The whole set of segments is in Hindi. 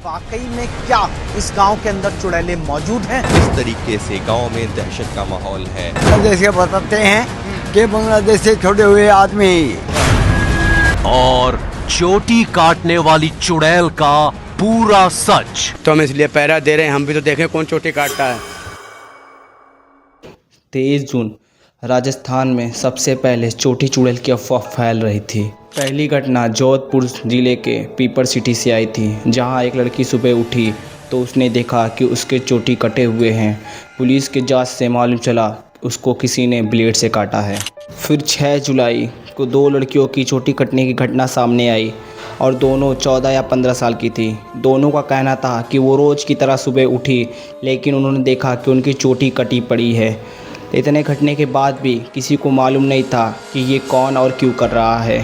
वाकई में क्या इस गांव के अंदर चुड़ैलें मौजूद हैं? इस तरीके से गांव में दहशत का माहौल है। जैसे बताते हैं कि बांग्लादेश से छोड़े हुए आदमी और चोटी काटने वाली चुड़ैल का पूरा सच। तो हम इसलिए पहरा दे रहे हैं, हम भी तो देखें कौन चोटी काटता है। 23 जून राजस्थान में सबसे पहले चोटी चुड़ैल की अफवाह फैल रही थी। पहली घटना जोधपुर ज़िले के पीपर सिटी से आई थी, जहां एक लड़की सुबह उठी तो उसने देखा कि उसके चोटी कटे हुए हैं। पुलिस के जांच से मालूम चला उसको किसी ने ब्लेड से काटा है। फिर 6 जुलाई को 2 लड़कियों की चोटी कटने की घटना सामने आई और दोनों 14 या 15 साल की थी। दोनों का कहना था कि वो रोज़ की तरह सुबह उठी, लेकिन उन्होंने देखा कि उनकी चोटी कटी पड़ी है। इतने घटने के बाद भी किसी को मालूम नहीं था कि ये कौन और क्यों कर रहा है।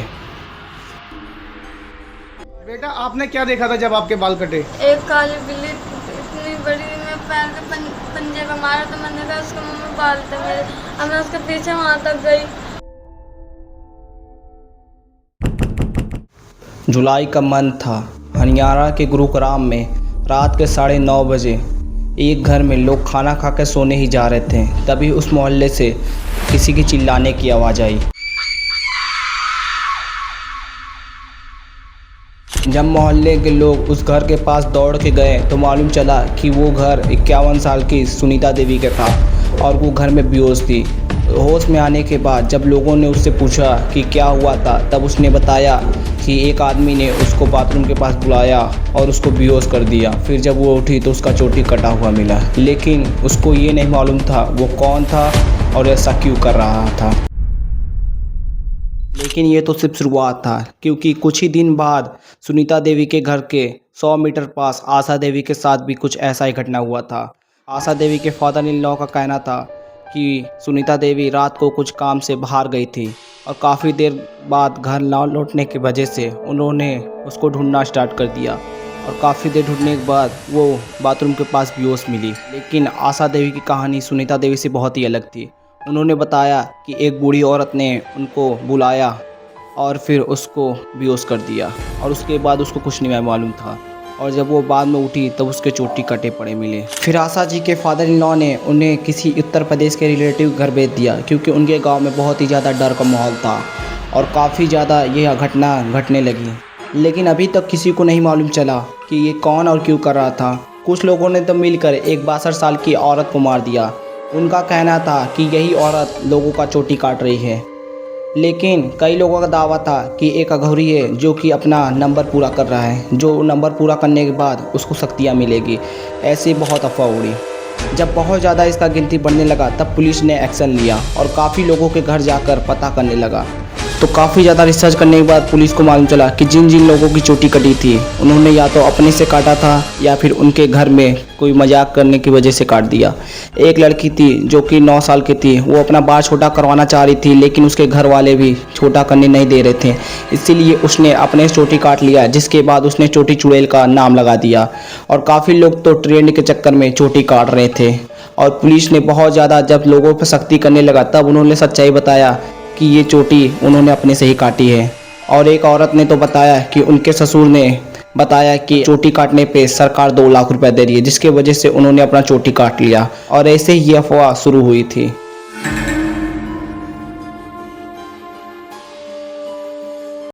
बेटा, आपने क्या देखा था जब आपके बाल कटे? एक काली बिल्ली इतनी बड़ी, मैं पैर के पंजे पे मारा तो मैंने कहा उसके मुंह में बाल थे मेरे, अब मैं उसके पीछे वहां तक गई। जुलाई का मंथ था। हरियाणा के गुरुग्राम में रात के 9:30 बजे एक घर में लोग खाना खाकर सोने ही जा रहे थे, तभी उस मोहल्ले से किसी की चिल्लाने की आवाज़ आई। जब मोहल्ले के लोग उस घर के पास दौड़ के गए तो मालूम चला कि वो घर 51 साल की सुनीता देवी का था और वो घर में बेहोश थी। होश में आने के बाद जब लोगों ने उससे पूछा कि क्या हुआ था, तब उसने बताया कि एक आदमी ने उसको बाथरूम के पास बुलाया और उसको बेहोश कर दिया। फिर जब वो उठी तो उसका चोटी कटा हुआ मिला, लेकिन उसको ये नहीं मालूम था वो कौन था और ऐसा क्यों कर रहा था। लेकिन ये तो सिर्फ शुरुआत था, क्योंकि कुछ ही दिन बाद सुनीता देवी के घर के 100 मीटर पास आशा देवी के साथ भी कुछ ऐसा ही घटना हुआ था। आशा देवी के फादर इन लॉ का कहना था कि सुनीता देवी रात को कुछ काम से बाहर गई थी और काफ़ी देर बाद घर ना लौटने की वजह से उन्होंने उसको ढूंढना स्टार्ट कर दिया और काफ़ी देर ढूंढने के बाद वो बाथरूम के पास बेहोश मिली। लेकिन आशा देवी की कहानी सुनीता देवी से बहुत ही अलग थी। उन्होंने बताया कि एक बूढ़ी औरत ने उनको बुलाया और फिर उसको बेहोश कर दिया और उसके बाद उसको कुछ नहीं मालूम था, और जब वो बाद में उठी तब उसके चोटी कटे पड़े मिले। फिर आशा जी के फादर इन लॉ ने उन्हें किसी उत्तर प्रदेश के रिलेटिव घर भेज दिया, क्योंकि उनके गांव में बहुत ही ज़्यादा डर का माहौल था और काफ़ी ज़्यादा यह घटना घटने लगी। लेकिन अभी तक किसी को नहीं मालूम चला कि ये कौन और क्यों कर रहा था। कुछ लोगों ने तो मिलकर एक 62 साल की औरत को मार दिया। उनका कहना था कि यही औरत लोगों का चोटी काट रही है, लेकिन कई लोगों का दावा था कि एक अघोरी है जो कि अपना नंबर पूरा कर रहा है, जो नंबर पूरा करने के बाद उसको शक्तियाँ मिलेगी। ऐसी बहुत अफवाह उड़ी। जब बहुत ज़्यादा इसका गिनती बढ़ने लगा तब पुलिस ने एक्शन लिया और काफ़ी लोगों के घर जाकर पता करने लगा। तो काफ़ी ज़्यादा रिसर्च करने के बाद पुलिस को मालूम चला कि जिन जिन लोगों की चोटी कटी थी उन्होंने या तो अपने से काटा था या फिर उनके घर में कोई मजाक करने की वजह से काट दिया। एक लड़की थी जो कि 9 साल की थी, वो अपना बाल छोटा करवाना चाह रही थी, लेकिन उसके घर वाले भी छोटा करने नहीं दे रहे थे, इसीलिए उसने अपने चोटी काट लिया, जिसके बाद उसने चोटी चुड़ैल का नाम लगा दिया। और काफ़ी लोग तो ट्रेंड के चक्कर में चोटी काट रहे थे और पुलिस ने बहुत ज़्यादा जब लोगों पर सख्ती करने लगा तब उन्होंने सच्चाई बताया कि ये चोटी उन्होंने अपने से ही काटी है। और एक औरत ने तो बताया कि उनके ससुर ने बताया कि चोटी काटने पे सरकार 2 लाख रुपए दे रही है, जिसके वजह से उन्होंने अपना चोटी काट लिया और ऐसे ही अफवाह शुरू हुई थी।